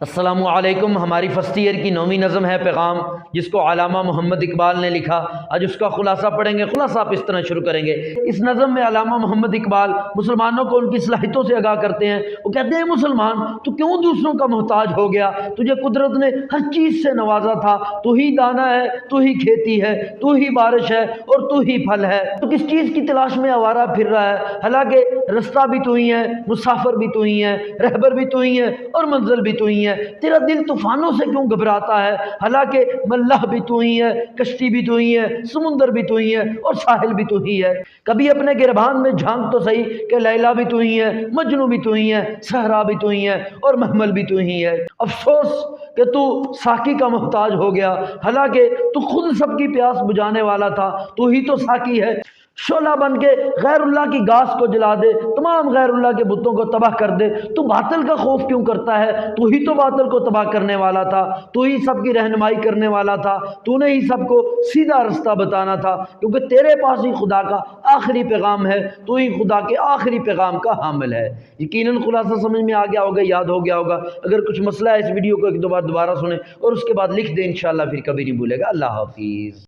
السلام علیکم۔ ہماری فرسٹ ایئر کی 9ویں نظم ہے پیغام، جس کو علامہ محمد اقبال نے لکھا۔ آج اس کا خلاصہ پڑھیں گے۔ خلاصہ آپ اس طرح شروع کریں گے۔ اس نظم میں علامہ محمد اقبال مسلمانوں کو ان کی صلاحیتوں سے آگاہ کرتے ہیں۔ وہ کہتے ہیں مسلمان تو کیوں دوسروں کا محتاج ہو گیا؟ تجھے قدرت نے ہر چیز سے نوازا تھا، تو ہی دانہ ہے، تو ہی کھیتی ہے، تو ہی بارش ہے اور تو ہی پھل ہے۔ تو کس چیز کی تلاش میں آوارہ پھر رہا ہے؟ حالانکہ رستہ بھی تو ہی ہے، مسافر بھی تو ہی ہے، رہبر بھی تو ہی ہے اور منزل بھی تو ہی ہے۔ تیرا دل طوفانوں سے کیوں گھبراتا ہے؟ حالانکہ ملح بھی تو ہی ہے، کشتی بھی تو ہی ہے، سمندر بھی تو ہی ہے اور ساحل بھی تو ہی ہے۔ کبھی اپنے گربان میں جھانک تو صحیح کہ لیلا بھی تو ہی ہے، مجنو بھی تو ہی ہے، صحرا بھی تو ہی ہے اور محمل بھی تو ہی ہے۔ افسوس کہ تو ساقی کا محتاج ہو گیا، حالانکہ تو خود سب کی پیاس بجھانے والا تھا، تو ہی تو ساقی ہے۔ شعلہ بن کے غیر اللہ کی گھاس کو جلا دے، تمام غیر اللہ کے بتوں کو تباہ کر دے۔ تو باطل کا خوف کیوں کرتا ہے؟ تو ہی تو باطل کو تباہ کرنے والا تھا، تو ہی سب کی رہنمائی کرنے والا تھا، تو نے ہی سب کو سیدھا رستہ بتانا تھا، کیونکہ تیرے پاس ہی خدا کا آخری پیغام ہے، تو ہی خدا کے آخری پیغام کا حامل ہے۔ یقیناً خلاصہ سمجھ میں آ گیا ہوگا، یاد ہو گیا ہوگا۔ اگر کچھ مسئلہ ہے اس ویڈیو کو ایک دو بار دوبارہ سنیں اور اس کے بعد لکھ دیں، انشاءاللہ پھر کبھی نہیں بھولے گا۔ اللہ حافظ۔